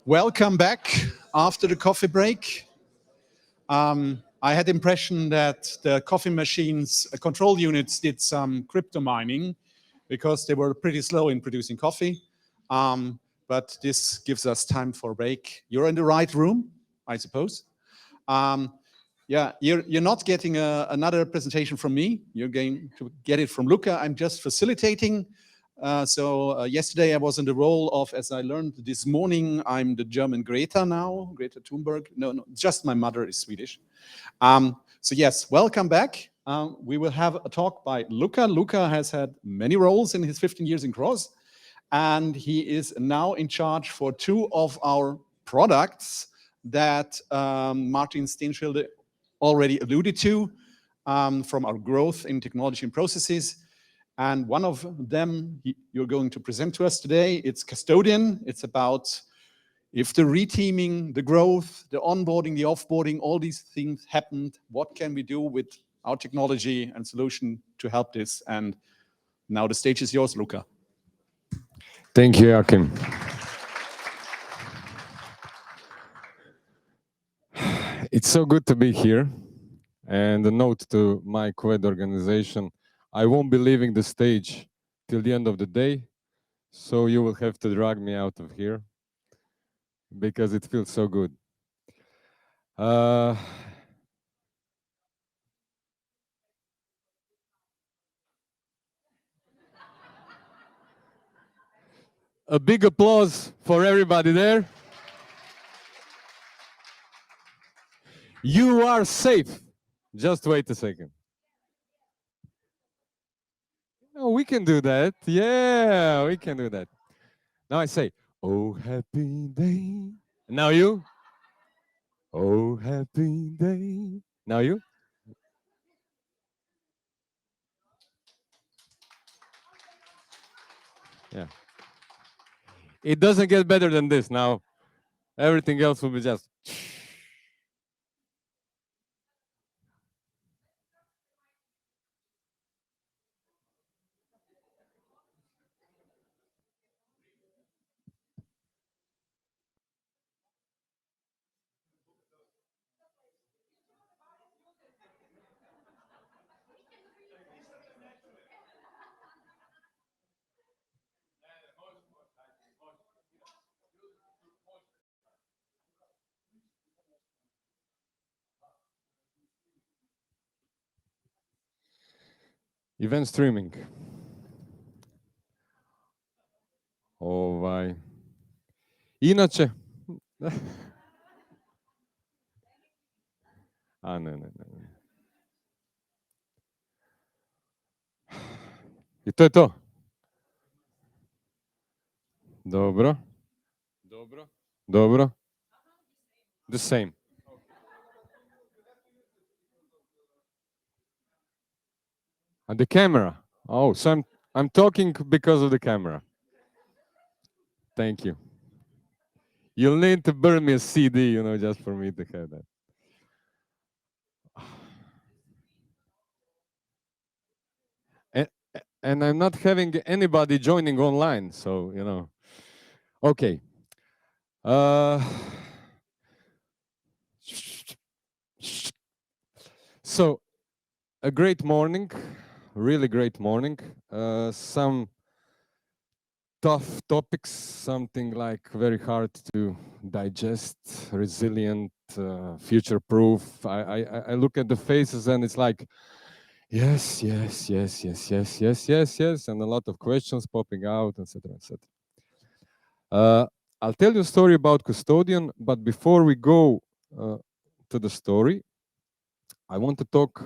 Welcome back after the coffee break. I had the impression that the coffee machines control units did some crypto mining because they were pretty slow in producing coffee. But this gives us time for a break. You're in the right room, I suppose. Yeah, you're not getting another presentation from me. You're going to get it from Luka. I'm just facilitating. Yesterday I was in the role of, as I learned this morning, I'm the German Greta now, Greta Thunberg. No, just my mother is Swedish. So yes, welcome back. We will have a talk by Luka. Luka has had many roles in his 15 years in CROZ, and he is now in charge for two of our products that Martin Steenschilde already alluded to from our growth in technology and processes. And one of them you're going to present to us today, it's Kustodian. It's about if the reteaming, the growth, the onboarding, the offboarding, all these things happened, what can we do with our technology and solution to help this? And now the stage is yours, Luka. Thank you, Joachim. It's so good to be here. And a note to my co-ed organization, I won't be leaving the stage till the end of the day, so you will have to drag me out of here because it feels so good. A big applause for everybody there. You are safe. Just wait a second. Oh, we can do that. Yeah, we can do that. Now I say, oh, happy day. Now you. Oh, happy day. Now you. Yeah. It doesn't get better than this. Now, everything else will be just. Event streaming. Inače. A, ne. I to je to. Dobro. The same. And the camera. Oh, so I'm talking because of the camera. Thank you. You'll need to burn me a CD, just for me to have that. And I'm not having anybody joining online, so, Okay. So, a great morning, really great morning. Some tough topics, something like very hard to digest, resilient, future-proof. I look at the faces and it's like, yes, and a lot of questions popping out, etc., etc. I'll tell you a story about Kustodian, but before we go to the story, I want to talk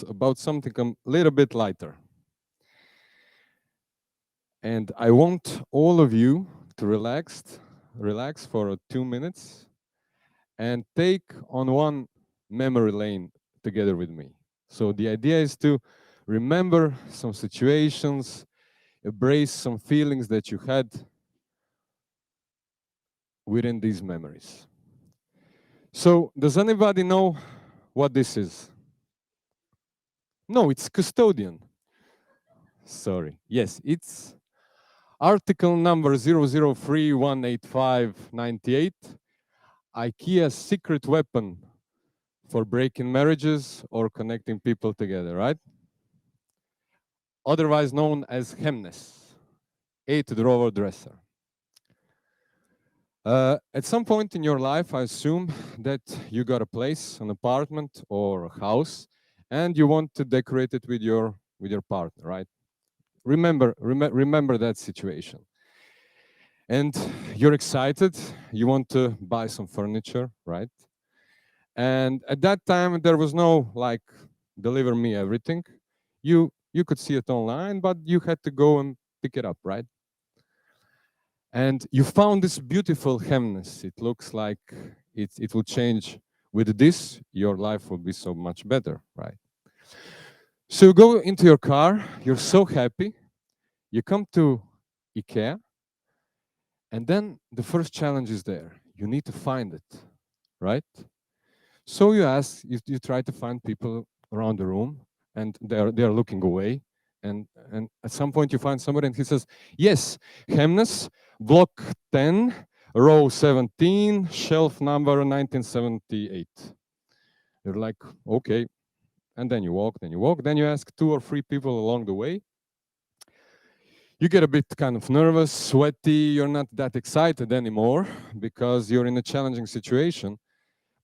about something a little bit lighter. And I want all of you to relax for 2 minutes and take on one memory lane together with me. So the idea is to remember some situations, embrace some feelings that you had within these memories. So does anybody know what this is? No, it's Kustodian. Sorry. Yes, it's Article number 0031858, IKEA's secret weapon for breaking marriages or connecting people together, right? Otherwise known as hemnes, 8-drawer dresser. At some point in your life, I assume that you got a place, an apartment or a house, and you want to decorate it with your partner, right? Remember that situation. And you're excited, you want to buy some furniture, right? And at that time, there was no like, deliver me everything. You could see it online, but you had to go and pick it up, right? And you found this beautiful hemnes. It looks like it will change. With this, your life will be so much better, right? So you go into your car, you're so happy, you come to IKEA, and then the first challenge is there. You need to find it, right? So you try to find people around the room, and they're looking away. And at some point you find somebody and he says, yes, Hemnes, block 10, row 17, shelf number 1978. You're like, okay. And then you walk, then you ask 2 or 3 people along the way. You get a bit kind of nervous, sweaty, you're not that excited anymore because you're in a challenging situation.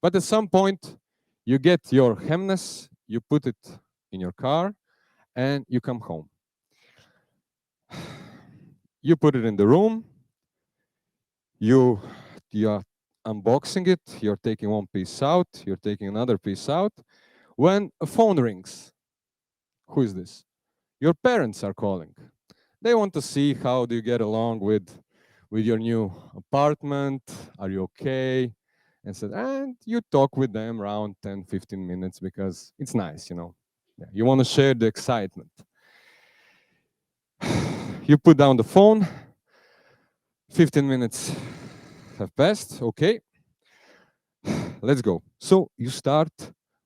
But at some point, you get your Hemnes, you put it in your car, and you come home. You put it in the room, you're unboxing it, you're taking one piece out, you're taking another piece out, when a phone rings. Who is this? Your parents are calling. They want to see how do you get along with your new apartment, are you okay? And you talk with them around 10, 15 minutes because it's nice, you know. Yeah, you want to share the excitement. You put down the phone, 15 minutes have passed, okay. Let's go. So you start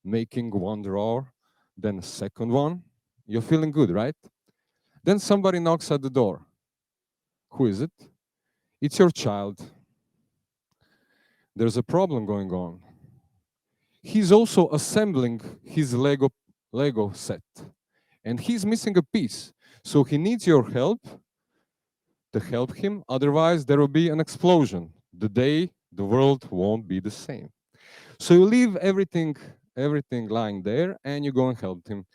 making one drawer, then a second one. You're feeling good, right? Then somebody knocks at the door. Who is it? It's your child. There's a problem going on. He's also assembling his Lego set, and he's missing a piece. So he needs your help to help him. Otherwise, there will be an explosion. The day the world won't be the same. So you leave everything lying there, and you go and help him.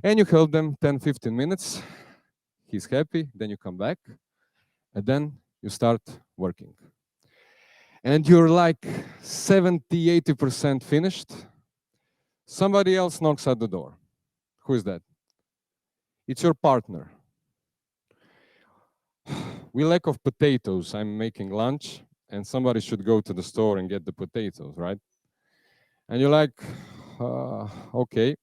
And you help them 10, 15 minutes. He's happy. Then you come back, and then you start working. And you're like 70, 80% finished. Somebody else knocks at the door. Who is that? It's your partner. We lack of potatoes. I'm making lunch, and somebody should go to the store and get the potatoes, right? And you're like, okay,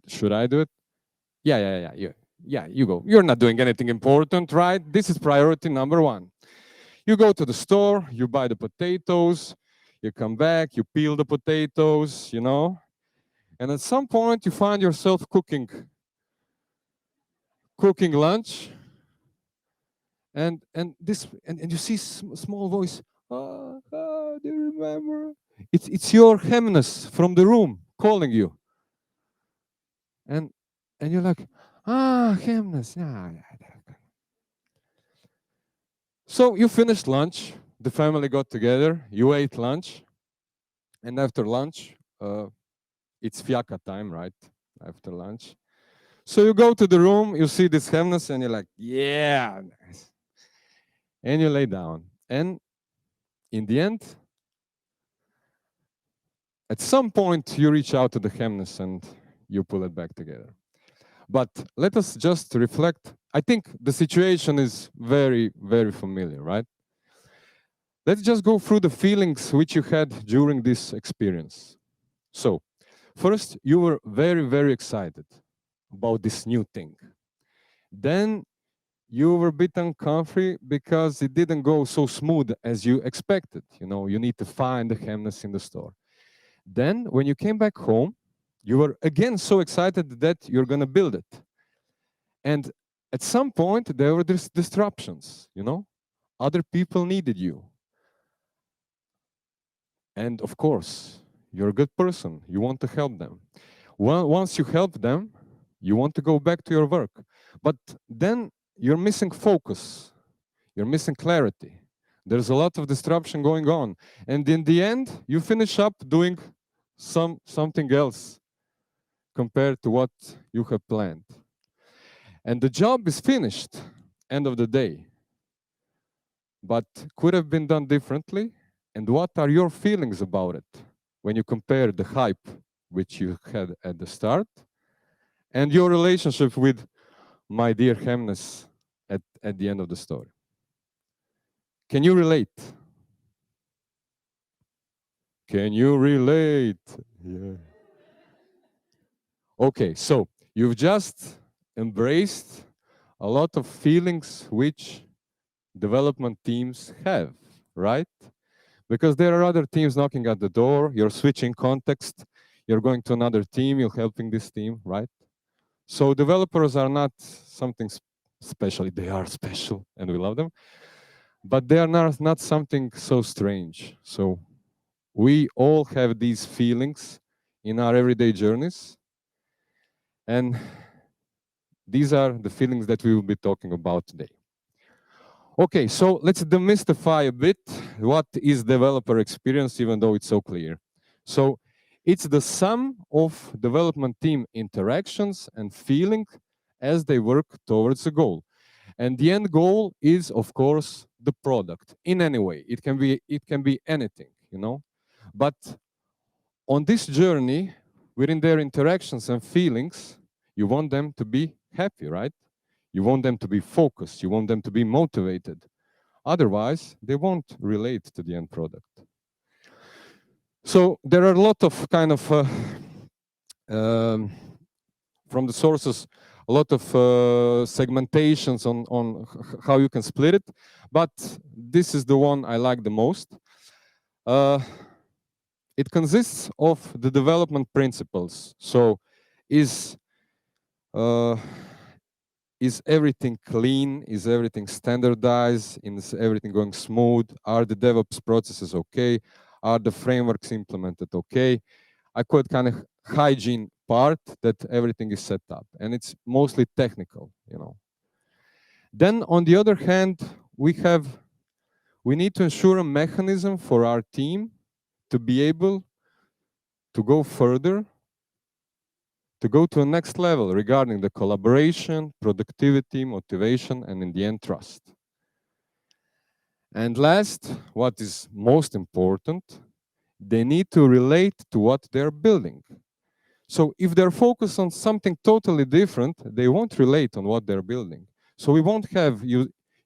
should I do it? Yeah, you go. You're not doing anything important, right? This is priority number 1. You go to the store, you buy the potatoes, you come back, you peel the potatoes, you know, and at some point you find yourself cooking lunch, and you see small voice, do you remember? It's your Hemnes from the room calling you, and you're like, Hemnes, yeah. So you finished lunch, the family got together, you ate lunch, and after lunch, it's fiaca time, right? After lunch. So you go to the room, you see this Hemnes, and you're like, yeah, nice. And you lay down. And in the end, at some point, you reach out to the Hemnes and you pull it back together. But let us just reflect. I think the situation is very, very familiar, right? Let's just go through the feelings which you had during this experience. So, first, you were very, very excited about this new thing. Then you were a bit uncomfy because it didn't go so smooth as you expected. You know, you need to find the Hemnes in the store. Then, when you came back home, you were again so excited that you're going to build it. And At some point, there were disruptions, you know? Other people needed you. And of course, you're a good person. You want to help them. Once you help them, you want to go back to your work. But then you're missing focus. You're missing clarity. There's a lot of disruption going on. And in the end, you finish up doing something else compared to what you have planned. And the job is finished, end of the day. But could have been done differently. And what are your feelings about it when you compare the hype which you had at the start and your relationship with my dear Hemnes at the end of the story? Can you relate? Can you relate? Yeah. Okay, so you've just embraced a lot of feelings which development teams have, right? Because there are other teams knocking at the door, you're switching context, you're going to another team, you're helping this team, right? So developers are not something special, they are special and we love them, but they are not something so strange. So we all have these feelings in our everyday journeys, and these are the feelings that we will be talking about today. Okay, so let's demystify a bit what is developer experience, even though it's so clear. So it's the sum of development team interactions and feeling as they work towards a goal. And the end goal is, of course, the product in any way. It can be anything, you know. But on this journey, within their interactions and feelings, you want them to be happy, right? You want them to be focused. You want them to be motivated. Otherwise, they won't relate to the end product. So there are a lot of kind of, from the sources, a lot of segmentations on how you can split it. But this is the one I like the most. It consists of the development principles. So is everything clean? Is everything standardized? Is everything going smooth? Are the DevOps processes okay? Are the frameworks implemented okay? I call it kind of hygiene part, that everything is set up, and it's mostly technical, you know. Then on the other hand, we need to ensure a mechanism for our team to be able to go further, to go to a next level regarding the collaboration, productivity, motivation, and in the end, trust. And last, what is most important, they need to relate to what they're building. So if they're focused on something totally different, they won't relate on what they're building. So we won't have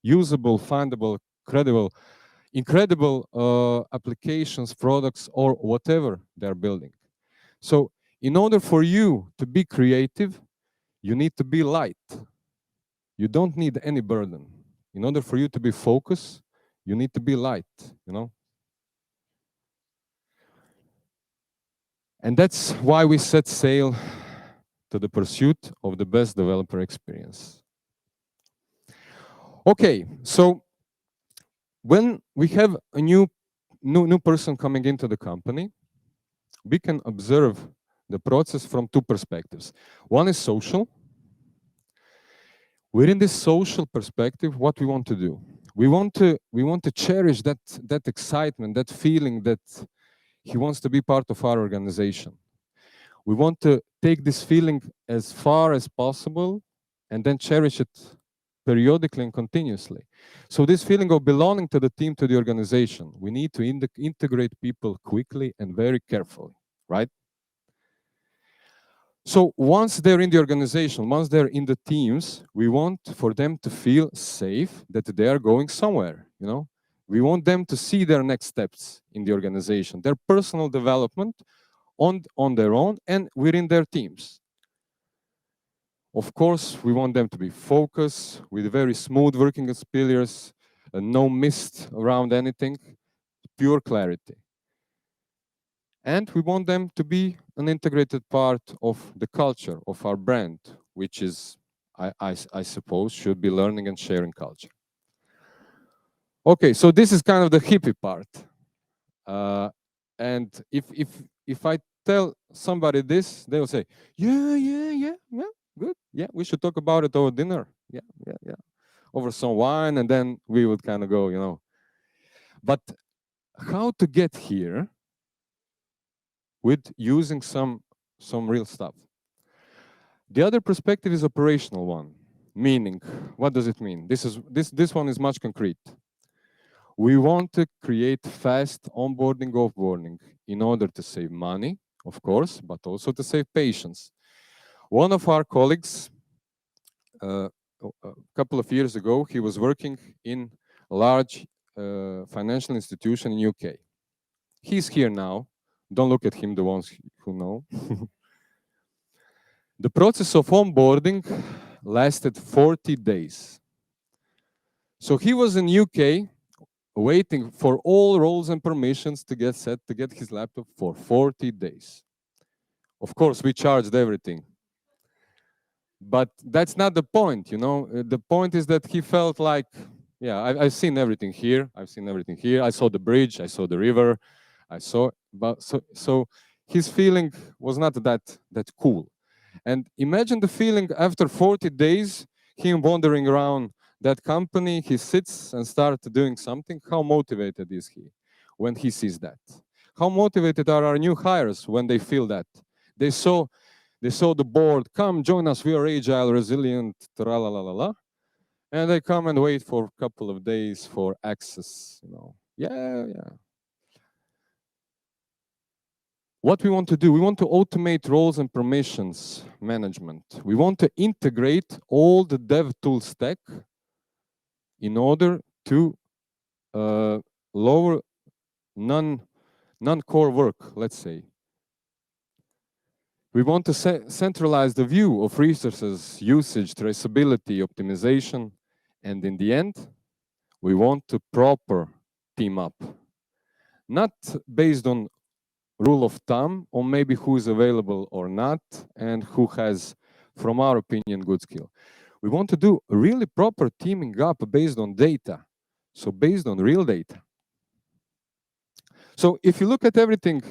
usable, findable, credible, incredible applications, products, or whatever they're building. So in order for you to be creative, you need to be light. You don't need any burden. In order for you to be focused, you need to be light, you know? And that's why we set sail to the pursuit of the best developer experience. Okay, so when we have a new person coming into the company, we can observe the process from two perspectives. One is social. Within this social perspective, what we want to do, we want to cherish that excitement, that feeling that he wants to be part of our organization. We want to take this feeling as far as possible and then cherish it periodically and continuously. So this feeling of belonging to the team, to the organization, we need to integrate people quickly and very carefully, right? So once they're in the organization, once they're in the teams, we want for them to feel safe, that they are going somewhere, you know? We want them to see their next steps in the organization, their personal development on their own and within their teams. Of course, we want them to be focused, with very smooth working experience, no mist around anything, pure clarity. And we want them to be an integrated part of the culture of our brand, which is I suppose, should be learning and sharing culture. Okay, so this is kind of the hippie part. And if I tell somebody this, they will say, yeah, good. Yeah, we should talk about it over dinner. Yeah, over some wine, and then we would kind of go, you know. But how to get here with using some real stuff? The other perspective is operational one, meaning, what does it mean? This one is much concrete. We want to create fast onboarding, offboarding in order to save money, of course, but also to save patience. One of our colleagues, a couple of years ago, he was working in a large financial institution in UK. He's here now. Don't look at him, the ones who know. The process of onboarding lasted 40 days. So he was in UK waiting for all roles and permissions to get set to get his laptop for 40 days. Of course, we charged everything. But that's not the point, you know. The point is that he felt like, yeah, I've seen everything here. I've seen everything here. I saw the bridge. I saw the river. But so his feeling was not that cool. And imagine the feeling after 40 days, him wandering around that company, he sits and starts doing something. How motivated is he when he sees that? How motivated are our new hires when they feel that? They saw the board, come join us, we are agile, resilient, tra-la-la-la-la. And they come and wait for a couple of days for access, you know. Yeah. What we want to do, we want to automate roles and permissions management. We want to integrate all the dev tool stack in order to lower non-core work, let's say. We want to centralize the view of resources, usage, traceability, optimization, and in the end, we want to proper team up. Not based on rule of thumb, or maybe who is available or not, and who has, from our opinion, good skill. We want to do really proper teaming up based on data, so based on real data. So if you look at everything,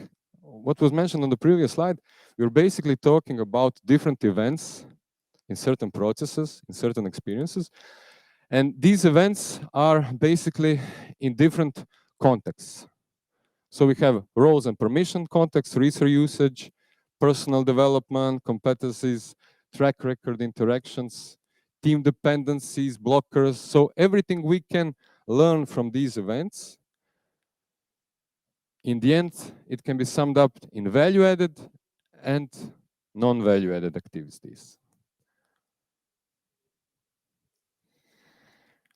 what was mentioned on the previous slide, we're basically talking about different events in certain processes, in certain experiences, and these events are basically in different contexts. So we have roles and permission context, resource usage, personal development, competencies, track record interactions, team dependencies, blockers. So everything we can learn from these events, in the end, it can be summed up in value-added and non-value-added activities.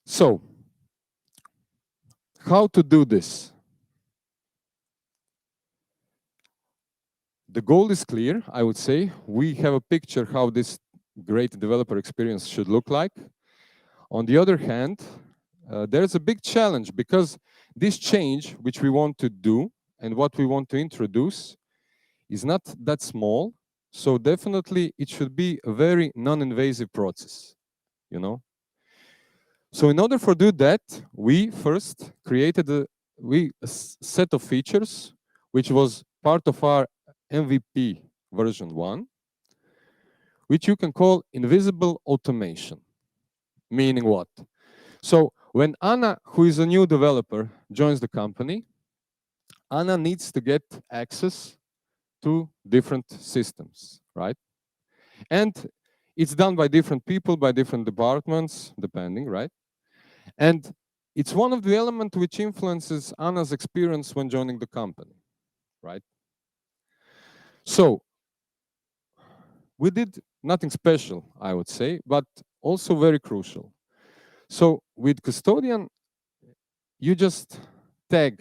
So, how to do this? The goal is clear, I would say. We have a picture how this great developer experience should look like. On the other hand, there's a big challenge because this change, which we want to do and what we want to introduce, is not that small. So definitely it should be a very non-invasive process, you know. So in order for do that, we first created a set of features, which was part of our MVP version 1, which you can call invisible automation. Meaning what? So when Anna, who is a new developer, joins the company, Anna needs to get access to different systems, right? And it's done by different people, by different departments, depending, right? And it's one of the elements which influences Anna's experience when joining the company, right? So we did nothing special, I would say, but also very crucial. So with Kustodian, you just pick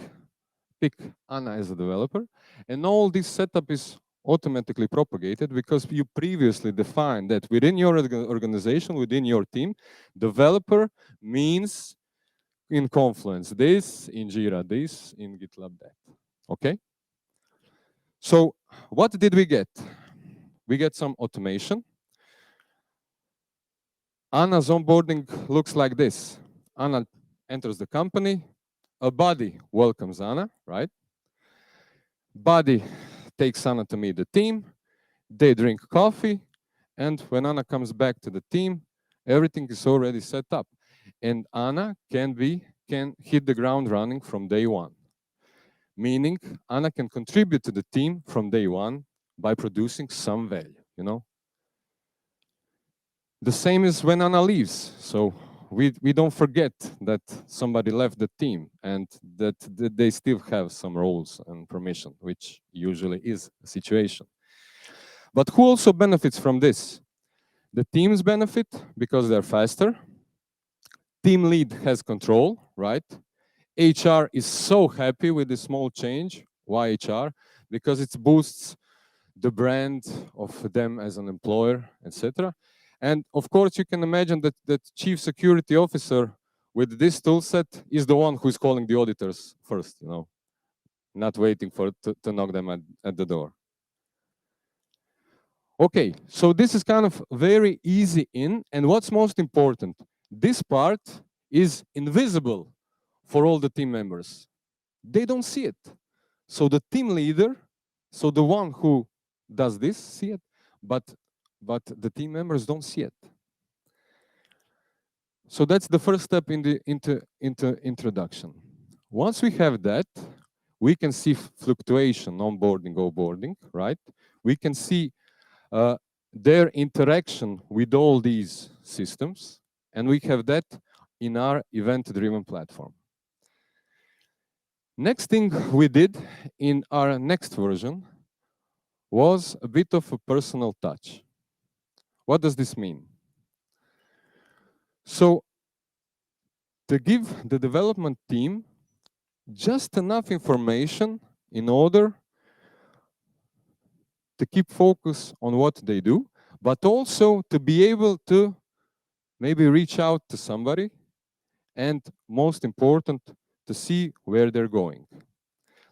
Anna as a developer, and all this setup is automatically propagated because you previously defined that within your organization, within your team, developer means in Confluence this, in Jira this, in GitLab that. Okay? So what did we get? We get some automation. Anna's onboarding looks like this. Anna enters the company. A buddy welcomes Anna, right? Buddy takes Anna to meet the team. They drink coffee. And when Anna comes back to the team, everything is already set up. And Anna can hit the ground running from day one. Meaning Anna can contribute to the team from day one by producing some value, you know? The same is when Anna leaves. So we don't forget that somebody left the team and that they still have some roles and permission, which usually is a situation. But who also benefits from this? The teams benefit because they're faster. Team lead has control, right? HR is so happy with this small change. Why HR? Because it boosts the brand of them as an employer, etc. And of course, you can imagine that the chief security officer with this tool set is the one who's calling the auditors first, you know, not waiting to knock them at the door. Okay, so this is kind of very easy in, and what's most important, this part is invisible for all the team members. They don't see it. So the team leader, so the one who does this, see it, but the team members don't see it. So that's the first step in the introduction. Once we have that, we can see fluctuation, onboarding, offboarding, right? We can see their interaction with all these systems, and we have that in our event-driven platform. Next thing we did in our next version was a bit of a personal touch. What does this mean? So, to give the development team just enough information in order to keep focus on what they do, but also to be able to maybe reach out to somebody, and most important, to see where they're going.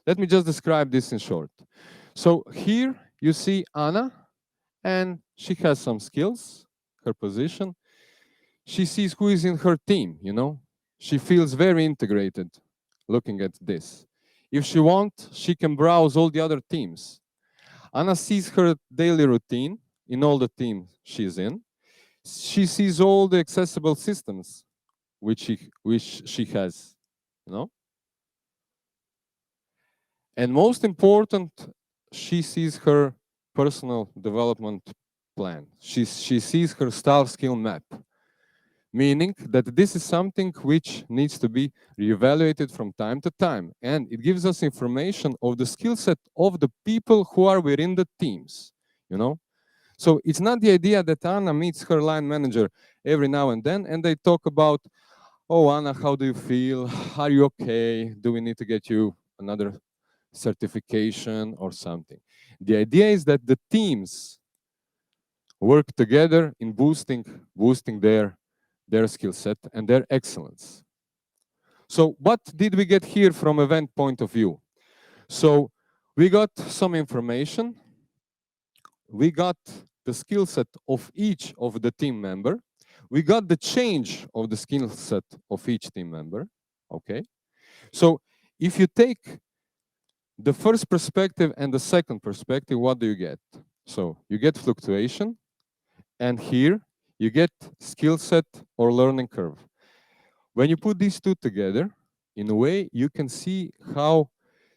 Let me just describe this in short. So here you see Anna, and she has some skills, her position. She sees who is in her team, you know. She feels very integrated looking at this. If she wants, she can browse all the other teams. Anna sees her daily routine in all the teams she's in. She sees all the accessible systems which she has, you know. And most important, she sees her personal development plan. She sees her style skill map, meaning that this is something which needs to be reevaluated from time to time. And it gives us information of the skill set of the people who are within the teams, you know. So it's not the idea that Anna meets her line manager every now and then, and they talk about, oh, Anna, how do you feel? Are you okay? Do we need to get you another certification or something? The idea is that the teams work together in boosting their skill set and their excellence. So what did we get here from event point of view? So we got some information. We got the skill set of each of the team member. We got the change of the skill set of each team member. Okay. So if you take the first perspective and the second perspective, what do you get? So you get fluctuation, and here you get skill set or learning curve. When you put these two together, in a way, you can see how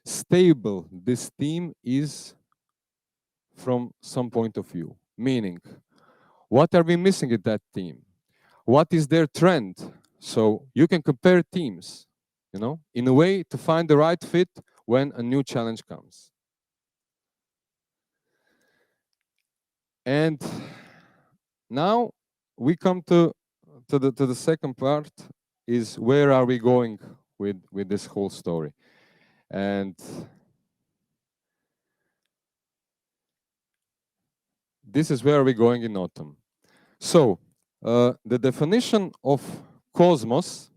stable this team is from some point of view. Meaning, what are we missing in that team? What is their trend? So you can compare teams, you know, in a way to find the right fit when a new challenge comes. And now we come to the second part, is where are we going with this whole story? And this is where we're going in autumn. So the definition of cosmos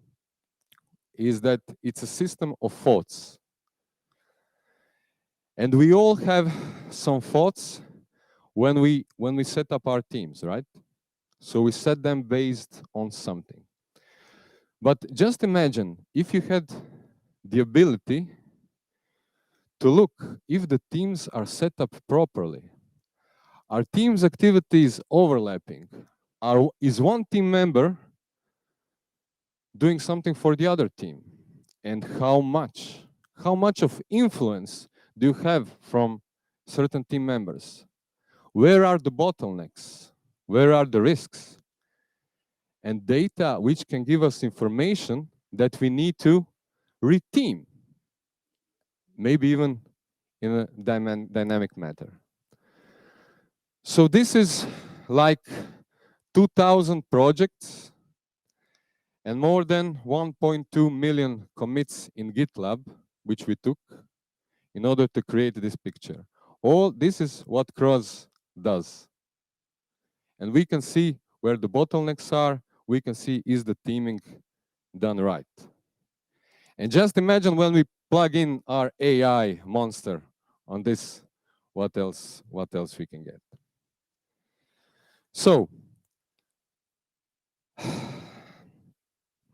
is that it's a system of thoughts. And we all have some thoughts when we set up our teams, right? So we set them based on something. But just imagine if you had the ability to look if the teams are set up properly. Are teams' activities overlapping? Is one team member doing something for the other team? And how much? How much of influence do you have from certain team members? Where are the bottlenecks? Where are the risks? And data which can give us information that we need to reteam, maybe even in a dynamic matter. So this is like 2,000 projects and more than 1.2 million commits in GitLab, which we took in order to create this picture. All this is what CROZ does. And we can see where the bottlenecks are. We can see is the teaming done right. And just imagine when we plug in our AI monster on this, what else we can get. So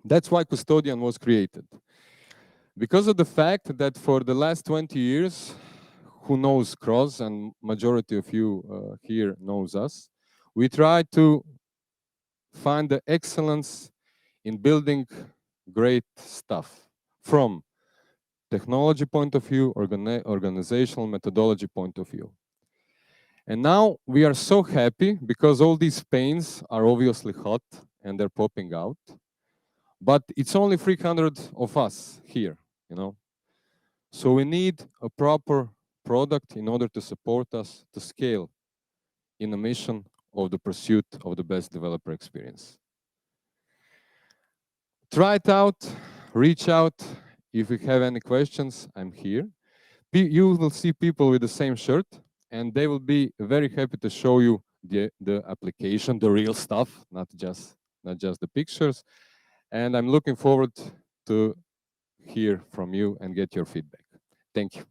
that's why Kustodian was created. Because of the fact that for the last 20 years, who knows CROZ, and majority of you here knows us, we try to find the excellence in building great stuff from technology point of view, organizational methodology point of view. And now we are so happy because all these pains are obviously hot and they're popping out. But it's only 300 of us here, you know. So we need a proper product in order to support us to scale in the mission of the pursuit of the best developer experience. Try it out, reach out. If you have any questions, I'm here. You will see people with the same shirt, and they will be very happy to show you the application, the real stuff, not just the pictures. And I'm looking forward to hear from you and get your feedback. Thank you.